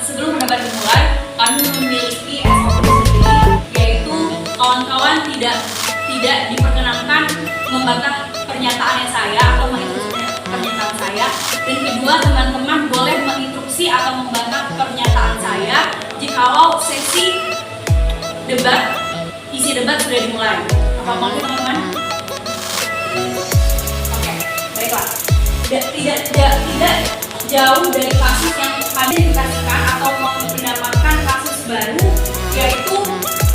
sebelum pendebat dimulai, kami memiliki SOP sendiri, yaitu kawan-kawan tidak diperkenankan membantah pernyataan saya atau menginstruksi pernyataan saya. Dan kedua, teman-teman boleh menginstruksi atau membantah pernyataan saya jikalau sesi isi debat sudah dimulai. Apa boleh teman-teman? Oke, baiklah. Tidak jauh dari kasus yang kami indikasikan atau mendapatkan kasus baru, yaitu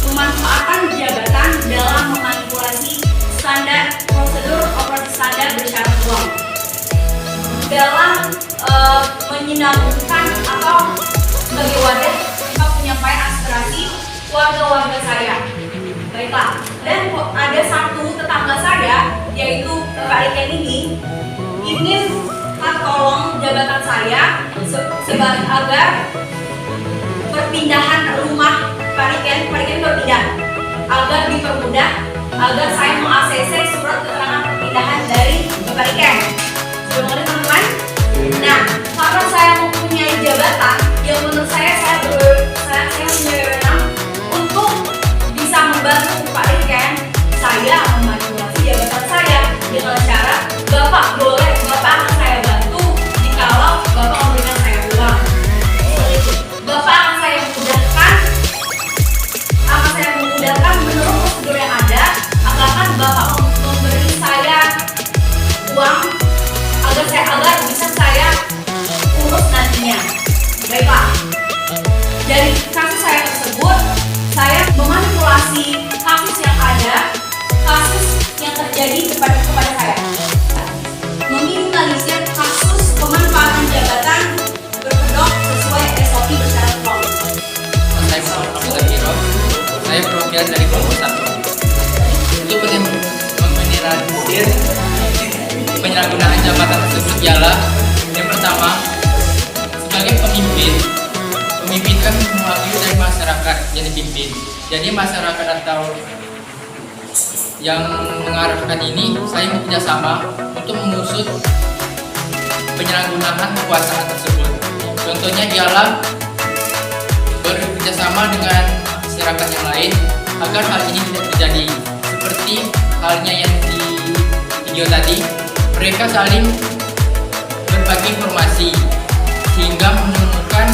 pemanfaatan jabatan dalam memanipulasi standar prosedur operasi standar bersyarat uang dalam menyinambungkan atau sebagai wadah untuk penyampaian aspirasi warga-warga saya. Baiklah, dan ada satu tetangga saya, yaitu Pak Riken ini, ingin tolong jabatan saya sebagai agar perpindahan rumah Pak Riken berpindah, agar dipermudah, agar saya meng-ACC surat keterangan perpindahan dari Bapak Riken. Sudah mengerti teman-teman? Nah, karena saya mempunyai jabatan yang menurut saya punya wewenang untuk bisa membantu Pak Riken, saya memanipulasi jabatan saya dengan cara Bapak akan saya bantu jikalau Bapak memberikan saya uang. Bapak akan saya memudahkan menurut prosedur yang ada, asalkan Bapak memberi saya uang agar bisa saya urus nantinya. Baiklah, dari kasus saya tersebut, saya memanipulasi kasus yang ada, kasus yang terjadi kepada saya, meminimalisir kasus pemanfaatan jabatan berkedok sesuai SOP bersyarat uang. Saya Muhammad Hiro, saya perwakilan dari kelompok 1. Untuk meminimalisir penyalahgunaan jabatan tersebut ialah yang pertama, sebagai pemimpin kan mewakili dari masyarakat yang dipimpin. Jadi masyarakat atau yang mengarahkan ini, saya bekerja sama untuk mengusut penyalahgunaan kekuasaan tersebut. Contohnya ialah bekerjasama dengan masyarakat yang lain agar hal ini tidak terjadi. Seperti halnya yang di video tadi, mereka saling berbagi informasi sehingga menemukan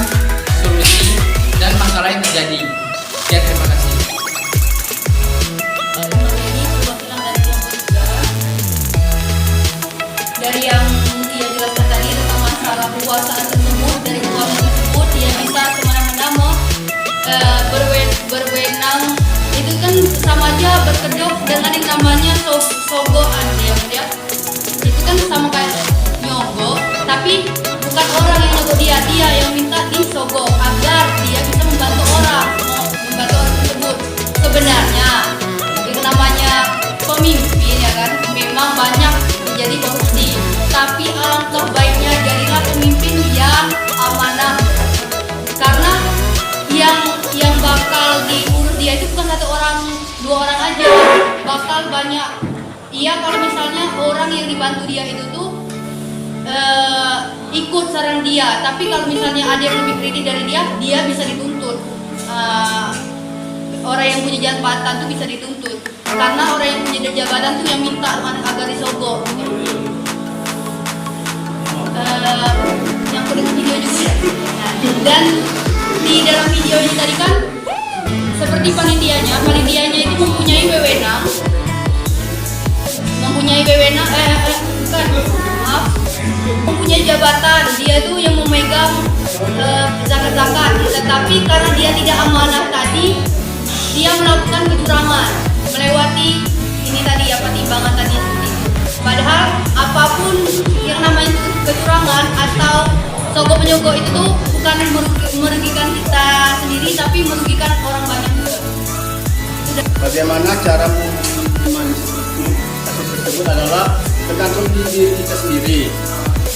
solusi dan masalah yang terjadi. Ya, terima kasih. Dari yang dia jelaskan tadi tentang masalah kekuasaan tersebut, dari kekuasaan tersebut dia bisa kemana-mana berwenang, itu kan sama aja berkedok dengan yang namanya sogoan ya. Itu kan sama kayak nyogok, tapi bukan orang yang nyogok dia yang minta disogok agar dia bisa membantu orang tersebut. Sebenarnya itu namanya pemimpin ya kan, memang banyak menjadi korupsi, tapi alangkah baiknya jadilah pemimpin yang amanah, karena yang bakal diurus dia itu bukan satu orang, dua orang aja, bakal banyak. Iya, kalau misalnya orang yang dibantu dia itu tuh ikut saran dia, tapi kalau misalnya ada yang lebih kritis dari dia bisa dituntut. Orang yang punya jabatan tuh bisa dituntut, karena orang yang punya jabatan tuh yang minta agar disogok. Yang dengan video juga. Dan di dalam video ini tadi kan seperti panitianya itu mempunyai wewenang, mempunyai jabatan, dia tuh yang memegang zakat, tetapi karena dia tidak amanah tadi, dia melakukan kecurangan, melewati ini tadi apa timbangan tadi seperti itu. Padahal apapun yang namanya kecurangan atau sogok menyogok itu tuh bukan merugikan kita sendiri, tapi merugikan orang banyak juga. Bagaimana cara memanipulasi kasus tersebut adalah tergantung diri kita sendiri.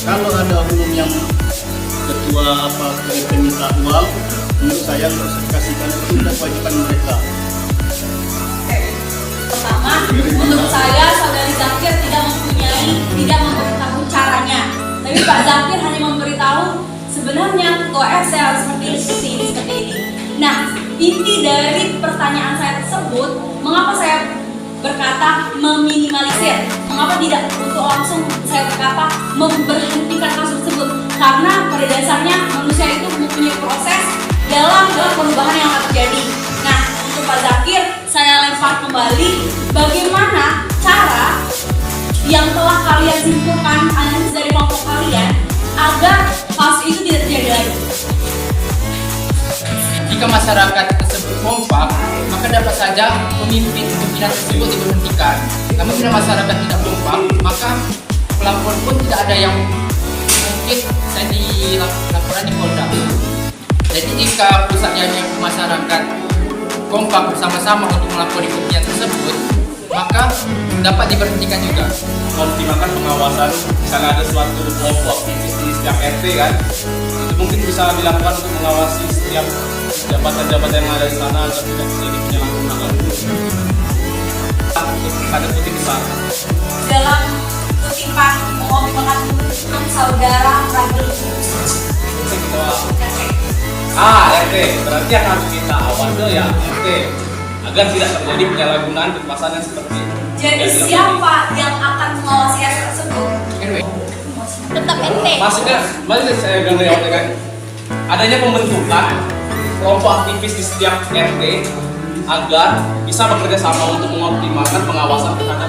Kalau ada oknum yang ketua minta uang, menurut saya harus dikasihkan, itu sudah kewajiban mereka. Pertama, menurut saya saudari Zakir tidak memberitahu caranya, tapi Pak Zakir hanya memberitahu sebenarnya ketua RT harus seperti ini. Nah, inti dari pertanyaan saya tersebut, mengapa saya berkata meminimalisir? Mengapa tidak untuk langsung saya berkata memberhentikan kasus tersebut? Karena pada dasarnya manusia itu mempunyai proses dalam perubahan yang akan terjadi. Nah, untuk Pak Zakir, saya lempar kembali bagaimana cara yang telah kalian simpulkan analisis dari kelompok kalian agar kasus itu tidak terjadi lagi. Jika masyarakat tersebut kompak, maka dapat saja pimpinan tersebut diberhentikan. Namun bila masyarakat tidak kompak, maka pelapor pun tidak ada yang mungkin saya dilaporan di Polda. Jadi jika pusatnya masyarakat kompak bersama-sama untuk melapori pimpinan tersebut, maka dapat diberhentikan juga. Mengoptimalkan pengawasan, misalnya ada suatu kelompok aktivis di setiap RT kan, itu mungkin bisa dilakukan untuk mengawasi setiap jabatan-jabatan yang ada di sana agar tidak terjadi penyalahgunaan. Ada putih besar. Dalam kutipan mengoptimalkan saudara Ragil. RT, berarti yang harus kita awasi ya RT agar tidak terjadi penyalahgunaan kekuasaan yang seperti ini. Jadi siapa yang akan mengawasi RT tersebut? Tetap RT. Maksudnya saya bilang dari awal kan, adanya pembentukan kelompok aktivis di setiap RT agar bisa bekerja sama untuk mengoptimalkan pengawasan terhadap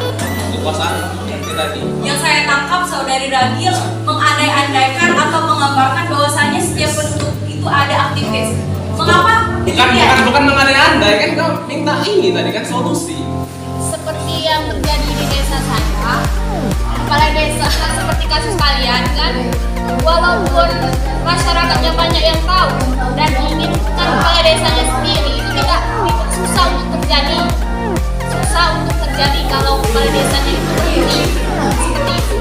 kekuasaan RT tadi. Yang saya tangkap saudari Ragil mengandai-andaikan atau menggambarkan bahwasanya setiap penduduk itu ada aktivis. Mengapa? Bukan mengandai-andai kan, kau minta ini tadi kan solusi. Seperti yang terjadi di desa saya, kepala desa seperti kasus kalian kan, walaupun masyarakatnya banyak yang tahu dan menginginkan kepala desanya sendiri, itu tidak susah untuk terjadi kalau kepala desanya itu berdiri seperti itu.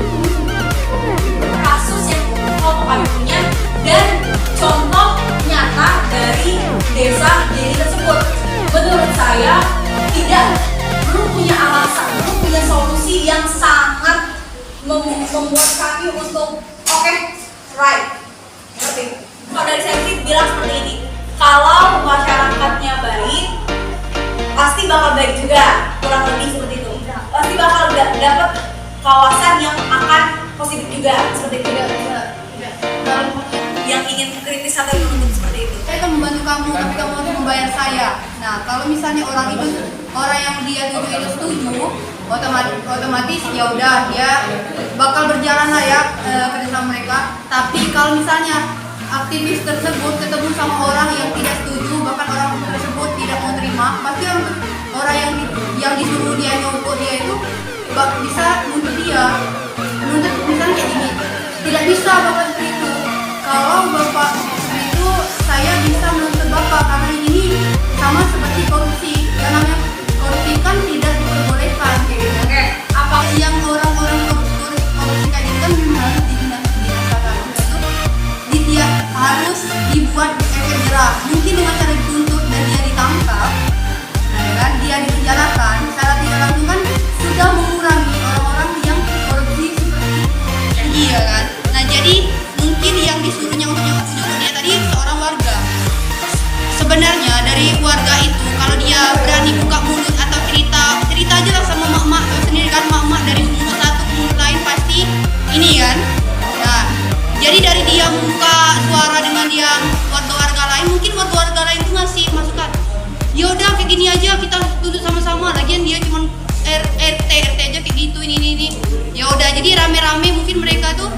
Kasus yang kelompok kami punya dan contoh nyata dari desa jadi tersebut. Menurut saya belum punya alasan, belum punya solusi yang sangat membuat kami untuk right. Ngerti? Kalau dari saya bilang seperti ini, kalau masyarakatnya baik, pasti bakal baik juga, kurang lebih seperti itu. Pasti bakal dapat kawasan yang akan positif juga, seperti itu. Yang ingin kritis atau yang menuntut seperti itu. Saya akan membantu kamu, tapi kamu harus membayar saya. Nah, kalau misalnya orang yang dia tuju itu setuju, otomatis ya udah dia bakal berjalan lah ya kerjasama mereka. Tapi kalau misalnya aktivis tersebut ketemu sama orang yang tidak setuju, bahkan orang tersebut tidak mau terima, pasti orang yang disuruh dia nyogok dia itu bisa menuntut misalnya kayak gini, tidak bisa bapak seperti itu. Kalau bapak itu saya bisa menuntut bapak karena ini sama seperti korupsi. Yang namanya korupsi kan tidak diperbolehkan. Oke, apa yang orang-orang korupsi kayak gini kan harus dibinasakan. Itu dia harus dibuat efek jerah. Mungkin dengan cara dituntut dan dia ditangkap, nah kan dia dipenjarakan. Secara tidak langsung kan sudah mengurangi orang-orang yang korupsi seperti dia kan. Nah jadi mungkin yang disuruhnya untuk nyokok dia tadi seorang warga. Sebenarnya dari warga itu kalau dia berani buka mulut atau cerita aja lah sama mak-mak sendiri kan, mak-mak dari sumur satu ke sumur lain pasti ini kan. Nah jadi dari dia membuka suara dengan dia warga-warga lain, mungkin warga-warga lain itu ngasih masukan, yaudah kayak gini aja kita duduk sama-sama. Lagian dia cuma RT aja kayak gitu ini. Ya udah jadi rame-rame mungkin mereka tuh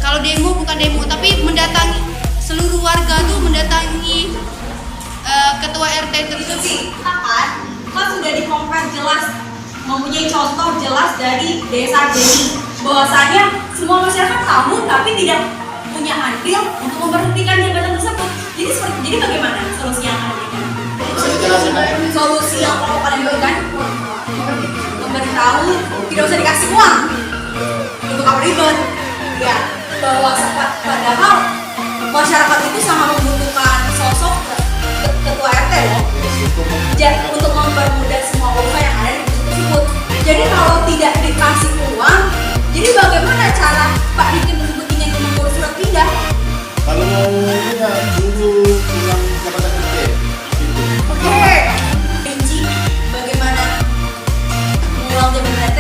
kalau demo bukan demo tapi mendatangi seluruh warga tuh mendatangi ketua RT tersebut. Kan sudah dikompres jelas, mempunyai contoh jelas dari desa Jeni bahwasanya semua masyarakat tahu tapi tidak punya andil untuk memberhentikan jabatan tersebut. Jadi bagaimana solusi yang akan diberikan? Solusi yang akan diberikan memberitahu tidak usah dikasih uang untuk apa ribet ya, bahwa padahal masyarakat itu sangat membutuhkan sosok ketua RT loh untuk mempermudah semua urusan yang ada di tersebut. Jadi kalau tidak dikasih uang, jadi bagaimana cara Pak Rikin tersebut ingin mengurus surat pindah? Kalau mau ini ya tunggu pulang jabatan RT. Gitu. Oke. Rinci, bagaimana mengulang jabatan RT?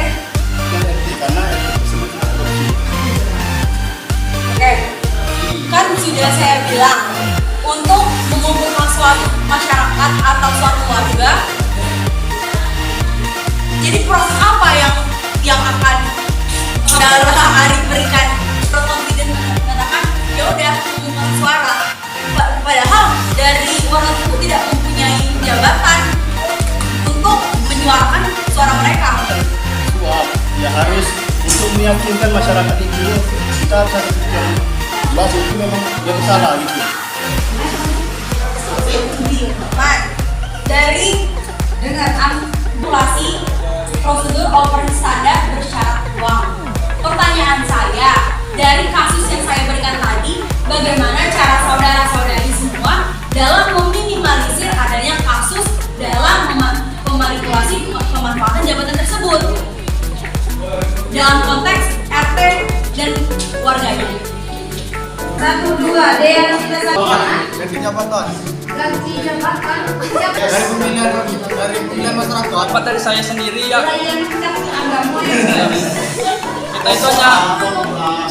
Bukan RT karena RT tersebut tidak korupsi. Oke. Kan sudah saya bilang untuk mengumpulkan suatu masyarakat atau suatu warga. Jadi proses apa yang akan dalam hari berikan confident mengatakan ya udah mengumpulkan suara. Padahal dari warga itu tidak mempunyai jabatan untuk menyuarakan suara mereka. Suap ya harus untuk meyakinkan masyarakat itu kita harus ada yang jelas itu memang dia bersalah gitu. Nah, dari dengan akumulasi prosedur operasi standar bersyarat uang. Pertanyaan saya, dari kasus yang saya berikan tadi, bagaimana cara saudara-saudari semua dalam meminimalisir adanya kasus dalam memanipulasi pemanfaatan jabatan tersebut dalam konteks RT dan warganya. 1, 2, ada yang kita sampaikan. Ganti jabatan. Ganti jabatan. Dari pemilihan masyarakat. Dapat dari saya sendiri ya. Yang kita punya agama Kita itu hanya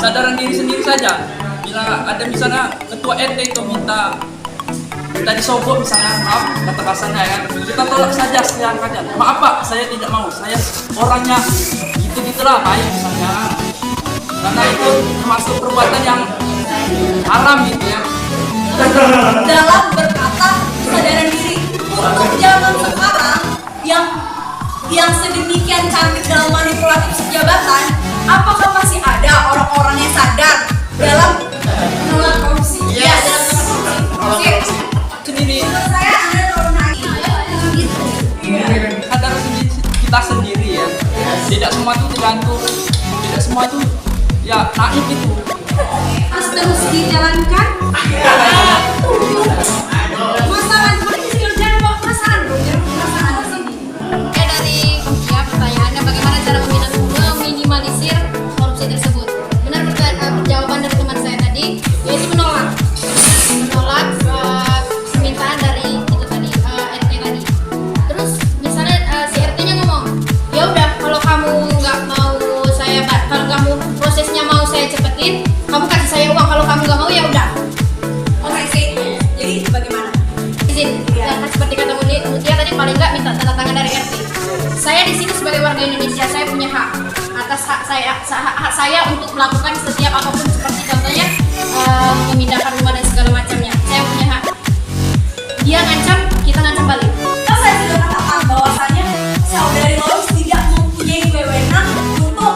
kesadaran diri sendiri saja. Bila ada misalnya ketua RT itu minta disogok misalnya, maaf kata kasarnya ya, kita tolak saja saja. Maaf Pak, saya tidak mau. Saya orangnya gitu-gitulah baik misalnya. Karena itu termasuk perbuatan yang haram gitu ya. dalam berkata kesadaran diri untuk zaman sekarang yang sedemikian cantik dalam manipulatif jabatan, apakah masih ada orang-orang yang sadar dalam menolak korupsi? Ya, dalam menolak korupsi. Sendiri Menurut saya Anda terlalu naif. sadar sendiri kita sendiri ya. Tidak semua itu tergantung. Tidak semua itu ya naif itu. Terus dijalankan. Masalah seperti kerjaan kok perasaan sini. Dari ya pertanyaannya bagaimana cara meminimalisir korupsi tersebut. Benar jawaban dari teman saya tadi yaitu menolak permintaan dari itu tadi RT tadi. Terus misalnya si RT-nya ngomong, ya udah kalau kamu nggak mau kalau kamu prosesnya mau saya cepetin, kamu kasih saya uang. Kalau kamu nggak mau ya udah. Oke sih. Jadi bagaimana? Izin, ya, seperti kata Mutia tadi paling nggak minta tanda tangan dari RT. Saya di sini sebagai warga Indonesia, saya punya hak atas hak saya untuk melakukan setiap apapun seperti contohnya memindahkan rumah dan segala macamnya. Saya punya hak. Dia ngancam, kita ngancam balik. Kan saya sudah katakan bahwasanya saudari Lois tidak mempunyai wewenang untuk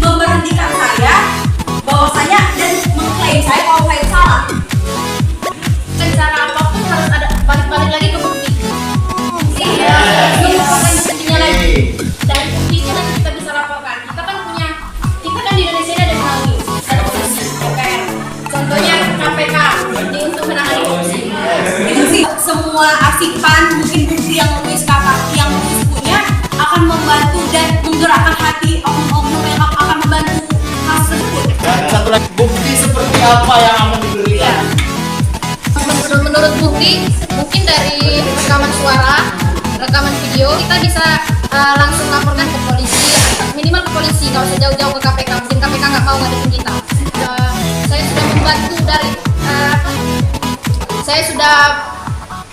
memberhentikan saya bahwasanya dan mengklaim saya kalau saya salah. Dan cara apapun harus ada balik lagi ke bukti. Iya. Mengumpulkan buktinya lagi. Dan buktinya nanti kita bisa laporkan. Kita kan di Indonesia ini ada melalui ada komisi DPR. Contohnya KPK ini untuk menangani korupsi. Itu sih semua arsipan mungkin bukti yang Luis punya akan membantu dan menggerakkan hati oknum-oknum yang akan membantu kasus tersebut. Dan satu lagi bukti seperti apa yang akan diberikan? Menurut bukti, mungkin dari rekaman suara, rekaman video, kita bisa langsung laporkan ke polisi, minimal ke polisi, nggak usah jauh-jauh ke KPK. Mungkin KPK nggak mau ngadepin kita. Saya sudah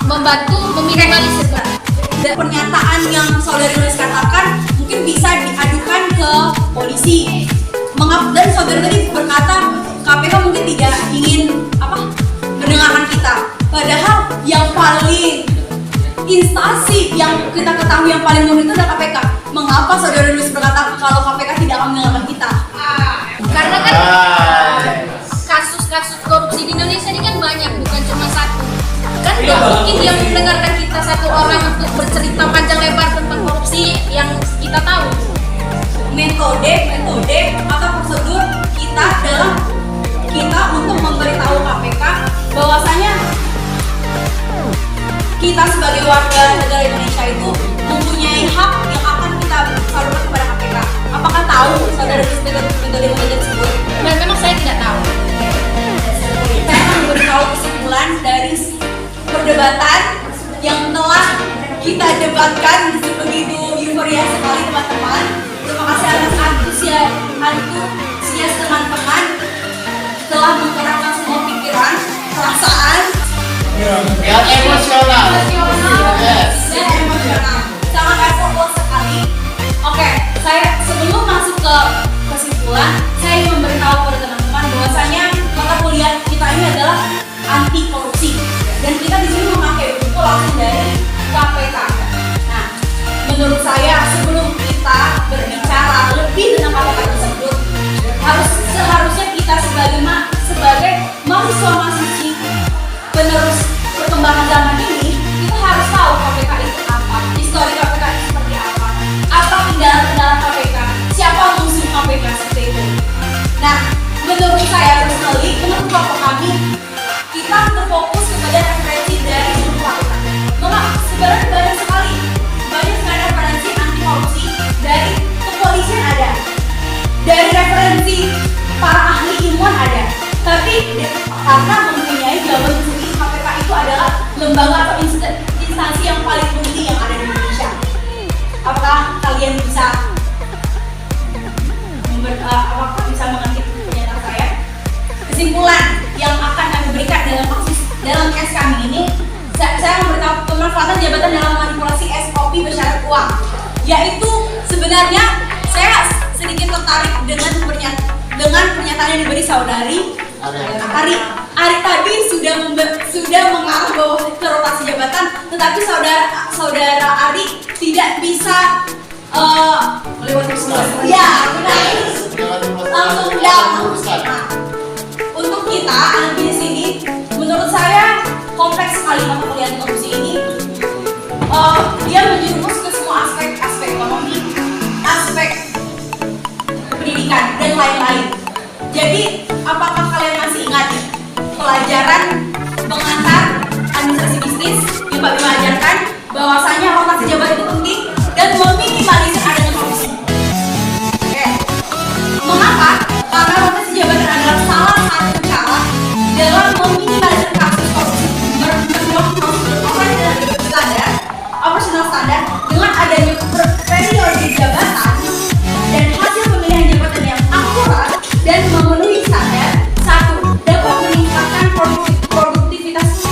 membantu meminimalisir. Dan pernyataan yang saudari Luis katakan mungkin bisa diadukan ke polisi. Dan saudari tadi berkata KPK mungkin tidak ingin mendengarkan kita. Padahal yang paling instansi yang kita ketahui yang paling murni itu adalah KPK. Mengapa saudari Luis berkata kalau KPK tidak akan mendengarkan kita? Karena kan kasus-kasus korupsi di Indonesia ini kan banyak, bukan cuma satu. Kan nggak mungkin dia mendengarkan kita satu orang untuk bercerita panjang lebar tentang korupsi yang kita tahu. Metode atau prosedur kita dalam kita untuk memberitahu KPK bahwasanya kita sebagai warga negara Indonesia itu mempunyai hak yang akan kita salurkan kepada KPK. Apakah tahu saudara metode tersebut? Dan memang saya tidak tahu. kita debatkan sebegitu euforia sekali teman-teman. Terima kasih atas antusias teman-teman telah menggerakkan semua pikiran, perasaan, Yang emosional. Yes. dan emosional. Sangat effortless sekali. Oke, saya sebelum masuk ke kesimpulan, saya ingin memberitahu kepada teman-teman bahwasanya mata kuliah kita ini adalah anti korupsi dan kita di sini memakai buku langsung dari KPK. Nah, menurut saya sebelum kita berbicara lebih tentang KPK tersebut, seharusnya kita sebagai mahasiswa-mahasiswi penerus perkembangan zaman ini, kita harus tahu KPK itu apa, histori KPK itu seperti apa kendala-kendala KPK, siapa musuh KPK seperti itu. Nah, menurut saya personally, menurut kelompok kami, kita terfokus kepada referensi dari buku KPK. Sebenarnya banyak sekali referensi anti korupsi dari kepolisian ada, dari referensi para ahli ilmuwan ada. Tapi karena mempunyai jawaban sendiri, KPK itu adalah lembaga atau instansi yang paling penting yang ada di Indonesia. Apakah kalian bisa mengerti pernyataan saya? Kesimpulan yang akan kami berikan dalam case kami ini, saya memberitahu pemanfaatan jabatan dalam manipulasi SOP bersyarat uang, yaitu sebenarnya saya sedikit tertarik dengan pernyataan yang diberi saudari Ari tadi sudah mengarah bahwa ke rotasi jabatan, tetapi saudara Ari tidak bisa melewati proses. Ya, benar. Langsung down. Nah, untuk kita anak di sini, menurut saya kompleks sekali mata kuliah korupsi ini. Dia menjerumus ke semua aspek ekonomi, aspek pendidikan dan lain-lain. Jadi, apakah kalian masih ingat pelajaran pengantar administrasi bisnis yang Pak Bima ajarkan bahwasanya rotasi jabatan itu penting dan meminimalisir adanya korupsi? Oke. Mengapa? Karena rotasi jabatan adalah salah satu cara dalam meminimalisir kasus korupsi. Operasional standar dengan adanya periode jabatan dan hasil pemilihan jabatan yang akurat dan memenuhi standar. Satu, dapat meningkatkan produktivitas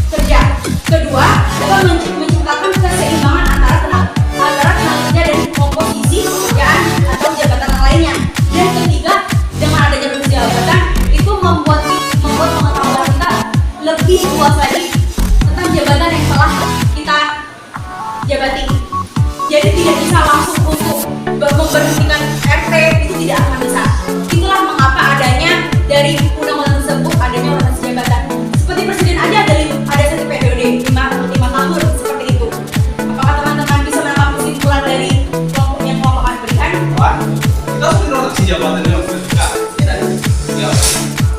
kerja. Kedua, dapat menciptakan keseimbangan antara tenaga kerja dan komposisi pekerjaan atau jabatan lainnya. Dan ketiga, dengan adanya jabatan itu membuat pengetahuan kita lebih luas lagi tentang jabatan yang telah kita jabati. Jadi tidak bisa langsung untuk memberhentikan RT, itu tidak akan bisa. Itulah mengapa adanya dari undang-undang tersebut adanya rotasi jabatan. Seperti presiden aja ada satu periode 5 tahun seperti itu. Apakah teman-teman bisa menangkap kesimpulan dari kelompok yang akan berikan? Wah, kita harus rotasi jabatan yang berbeda. Ya.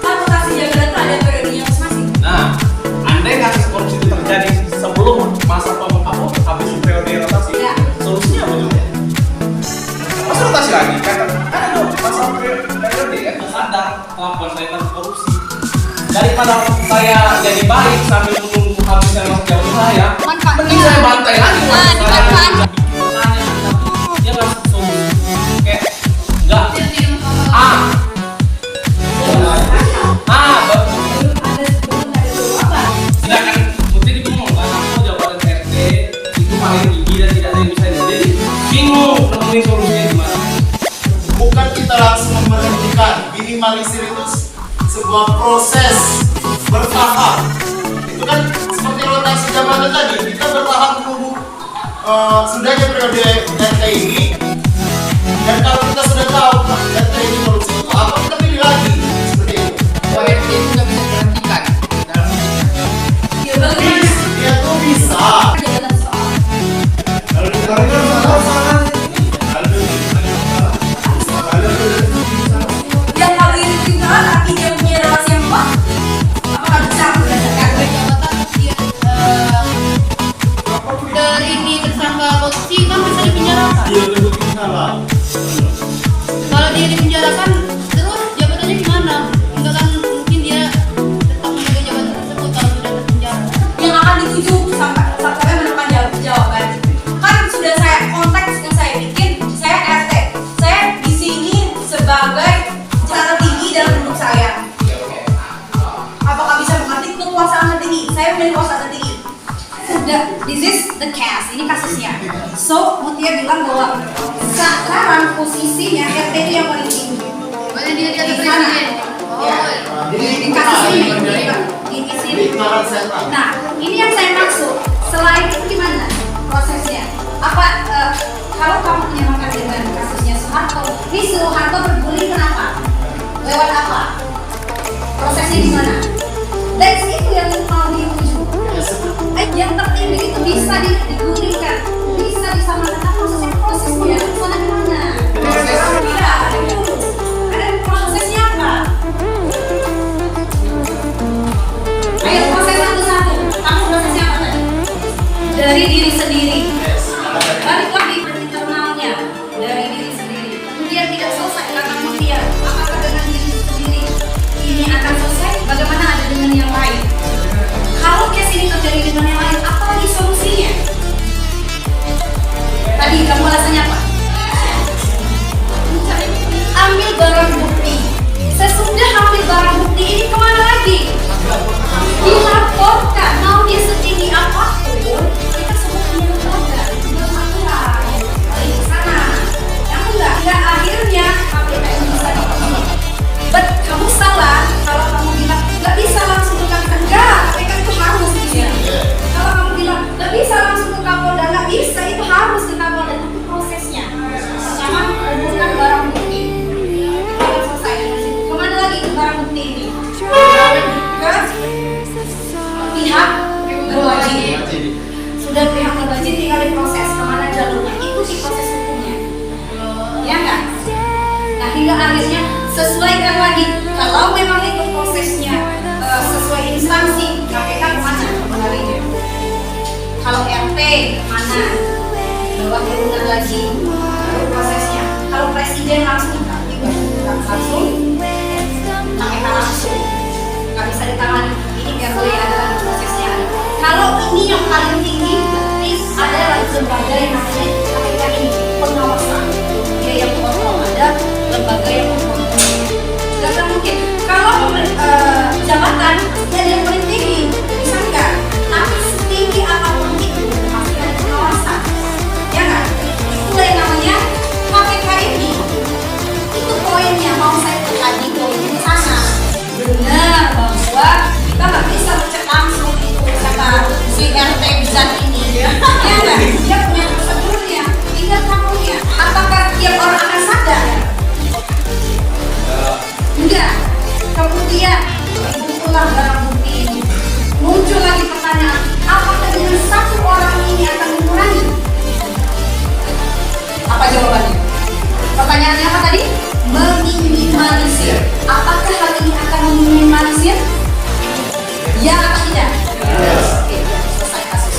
Kan rotasi jabatan itu ada periodenya masing-masing. Nah, andai kasus korupsi itu terjadi sebelum masa habis periode rotasi, Ya. solusinya apa juga? Masa rotasi lagi? Kan ada masa periode ya, sadar kelakuan saya tentang korupsi. Daripada saya jadi baik sambil menunggu habisnya masa jabatan saya, mending saya bantai lagi masa saya. Dia nggak solusi, kayak enggak. Sedangkan mesti bingung kan, aku jabatan RT itu paling tinggi dan tidak ada yang bisa jadi bingung nemuin solusinya gimana. Bukan kita langsung memberhentikan, minimalisir itu sebuah proses bertahap. Itu kan seperti rotasi jabatan tadi, kita bertahap menunggu sudahnya periode RT ini. Dan kalau kita sudah tahu RT ini korupsi itu apa, kita pilih lagi seperti itu. ORT itu nggak bisa diberhentikan dalam hidupnya. Ya bagaimana? Dia tuh bisa. Jabatan seorang. Kalau kita salah. Yang kalau ini tinggal tapi dia punya relasi yang kuat, apakah bisa berdasarkan jabatan dia dari ini tersangka korupsi kan bisa dipenjarakan. Dia terbukti salah. Kalau dia dipenjarakan milik Ustaz Tinggi. This is the case, ini kasusnya. So, Mutia bilang bahwa sekarang posisinya RT itu yang paling tinggi. Makanya dia jadi Di sana. presiden. Ya. Di kasus ini, di sini. Nah, ini yang saya maksud. Selain itu gimana prosesnya? Apa kalau kamu menyamakan dengan kasusnya Soeharto, ini Soeharto berguling kenapa? Lewat apa? Prosesnya gimana? Dan itu yang mau diuji. Yang tertinggi itu bisa digulingkan, bisa disamakan. Maksudnya prosesnya sana gimana? Tidak, ada prosesnya apa? Ayo proses satu-satu. Kamu prosesnya apa tadi? Dari diri sendiri. Balik lagi ke internalnya. Dari diri sendiri. Kemudian tidak selesai karena kemudian apakah dengan diri sendiri ini akan selesai? Bagaimana ada dengan yang lain? Kalau case ini terjadi dengan yang lain, apa lagi solusinya? Tadi kamu alasannya apa? Ambil barang bukti. Sesudah ambil barang bukti ini kemana lagi? Dilaporkan. Mau dia setinggi apapun, kita semua punya lembaga, punya aturan. Di sana. Yang enggak akhirnya KPK ini bisa dipilih. But kamu salah kalau kamu bilang nggak bisa langsung ke KPK. Enggak, KPK itu harus di sini. Kalau kamu bilang nggak bisa langsung ke Kapolda, nggak bisa, itu harus ke Kapolda. Itu prosesnya. Pertama, kumpulkan barang bukti. Kita akan selesai dari situ. Kemana lagi ke barang bukti ini? Ke pihak berwajib. Sudah pihak berwajib tinggal diproses kemana jalurnya. Ikuti proses hukumnya. Ya enggak? Nah, hingga akhirnya sesuaikan lagi. Kalau memang itu prosesnya sesuai instansi, KPK kemana kembalinya? Kalau RT mana? Bawa turunan lagi. Lalu prosesnya. Kalau presiden langsung KPK langsung. Nggak bisa ditangani. Ini RW adalah prosesnya. Kalau ini yang paling tinggi, berarti ada lembaga yang namanya KPK ini pengawasan. Dia yang kontrol, ada lembaga yang mengkontrol. Tidak mungkin. Kalau jabatan ada yang paling tinggi, bisa enggak? Tapi setinggi apapun itu pasti ada pengawasan. Ya kan? Itulah yang namanya KPK ini. Itu poinnya mau saya tadi poin di sana. Benar bahwa kita nggak bisa mencek langsung itu kata si RT Bizan ini. Ya kan? Dia punya prosedurnya. Tinggal kamunya. Apakah tiap orang akan sadar? Enggak. Kemudian itulah barang bukti ini. Muncul lagi pertanyaan, apakah dengan satu orang ini akan mengurangi? Apa jawabannya? Pertanyaannya apa tadi? Meminimalisir. Apakah hal ini akan meminimalisir? Ya atau tidak? Oke, selesai kasus.